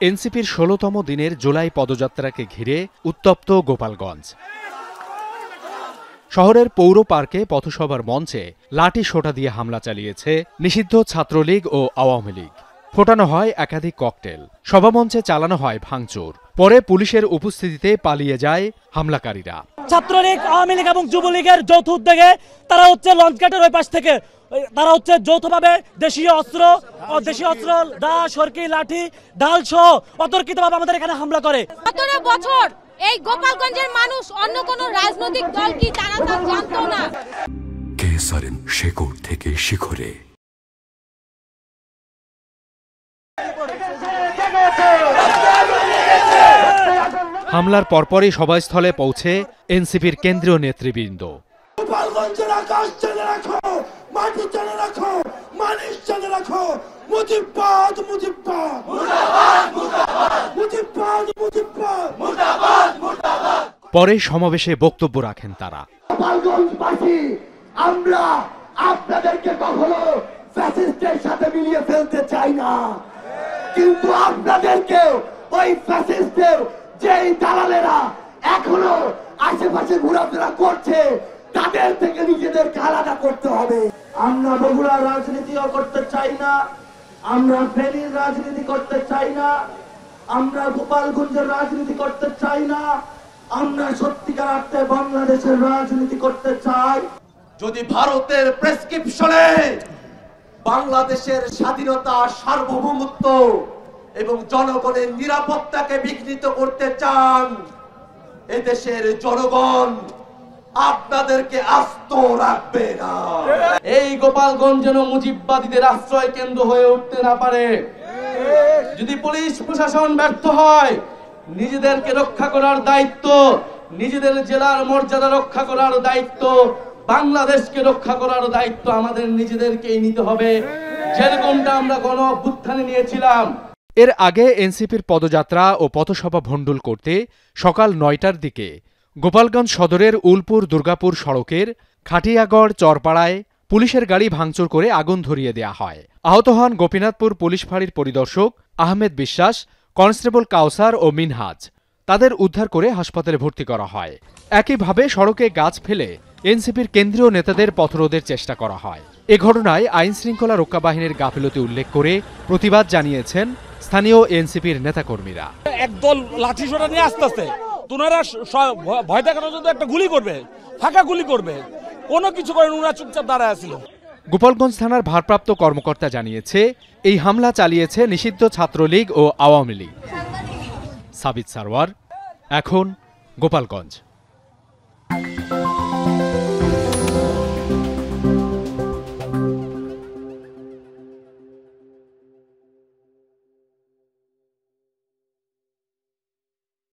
এনসিপির ১৬তম দিনের জুলাই পদযাত্রাকে ঘিরে উত্তপ্ত গোপালগঞ্জ। শহরের পৌর পার্কে পথসভার মঞ্চে লাঠি সোঁটা দিয়ে হামলা চালিয়েছে নিষিদ্ধ ছাত্রলীগ ও আওয়ামী লীগ। ফোটানো হয় একাধিক ককটেল, সভামঞ্চে চালানো হয় ভাঙচুর। পরে পুলিশের উপস্থিতিতে পালিয়ে যায় হামলাকারীরা। ছাত্রলীগ, আওয়ামী লীগ এবং যুবলীগের যৌথ উদ্যোগে তারা লঞ্চঘাটের ওই পাশ থেকে তারা যৌথভাবে দেশীয় অস্ত্র, দা, সরকি, লাঠি, ঢাল সহ অতর্কিতভাবে আমাদের এখানে হামলা করে। ১৭ বছর এই গোপালগঞ্জের মানুষ অন্য কোন রাজনৈতিক দল কি তারা তা জানতো না। কেসারেন শেকড় থেকে শিখরে। হামলার পরপরই সভাস্থলে পৌঁছে এনসিপির কেন্দ্রীয় নেতৃবৃন্দ। গোপালগঞ্জের আকাশ চালে রাখো, মাটি চালে রাখো, মানুষ চালে রাখো। মুজিববাদ, মুজিববাদ, মুর্দাবাদ, মুর্দাবাদ, মুজিববাদ, মুজিববাদ, মুর্দাবাদ, মুর্দাবাদ। পরে সমাবেশে বক্তব্য রাখেন তারা। গোপালগঞ্জবাসী, আমরা আপনাদেরকে কখনো ফ্যাসিস্টের সাথে মিলিয়ে ফেলতে চাই না, কিন্তু আপনাদেরকে ওই ফ্যাসিস্টের যেই দালালেরা এখনো আশেপাশে ঘোরাফেরা করছে তাদের থেকে নিজেদেরকে আলাদা করতে হবে। আমরা বগুড়ার রাজনীতিও করতে চাই না, আমরা ফেনীর রাজনীতি করতে চাই না, আমরা গোপালগঞ্জের রাজনীতি করতে চাই না, আমরা সত্যিকার অর্থে বাংলাদেশের রাজনীতি করতে চাই। যদি ভারতের প্রেসক্রিপশনে বাংলাদেশের স্বাধীনতা, সার্বভৌমত্ব এবং জনগণের নিরাপত্তাকে বিঘ্নিত করতে চান, এদেশের জনগণ আপনাদেরকে আস্ত রাখবে না। এই গোপালগঞ্জ যেন মুজিববাদীদের আশ্রয় কেন্দ্র হয়ে উঠতে না পারে। যদি পুলিশ প্রশাসন ব্যর্থ হয়, নিজেদেরকে রক্ষা করার দায়িত্ব, নিজেদের জেলার মর্যাদা রক্ষা করার দায়িত্ব, বাংলাদেশকে রক্ষা করার দায়িত্ব আমাদের নিজেদেরকেই নিতে হবে, যেরকমটা আমরা গণ অভ্যুত্থানে নিয়েছিলাম। এর আগে এনসিপির পদযাত্রা ও পথসভা ভণ্ডুল করতে সকাল ৯টার দিকে গোপালগঞ্জ সদরের উলপুর দুর্গাপুর সড়কের খাটিয়াগড় চরপাড়ায় পুলিশের গাড়ি ভাঙচুর করে আগুন ধরিয়ে দেয়া হয়। আহত হন গোপীনাথপুর পুলিশ ফাঁড়ির পরিদর্শক আহমেদ বিশ্বাস, কনস্টেবল কাউসার ও মিনহাজ। তাদের উদ্ধার করে হাসপাতালে ভর্তি করা হয়। একইভাবে সড়কে গাছ ফেলে এনসিপির কেন্দ্রীয় নেতাদের পথরোধের চেষ্টা করা হয়। এ ঘটনায় আইনশৃঙ্খলা রক্ষা বাহিনীর গাফিলতি উল্লেখ করে প্রতিবাদ জানিয়েছেন স্থানীয় এনসিপির নেতাকর্মীরা। একদল লাঠি সোঁটা নিয়ে আসতেছে, তোনারা ভয় দেখানোর জন্য একটা গুলি করবে, ফাঁকা গুলি করবে, কোনো কিছু করেন, ওনারা চুপচাপ দাঁড়ায় আছিল। গোপালগঞ্জ থানার ভারপ্রাপ্ত কর্মকর্তা জানিয়েছে, এই হামলা চালিয়েছে নিষিদ্ধ ছাত্রলীগ ও আওয়ামী লীগ। সাবিত সারওয়ার, এখন গোপালগঞ্জ।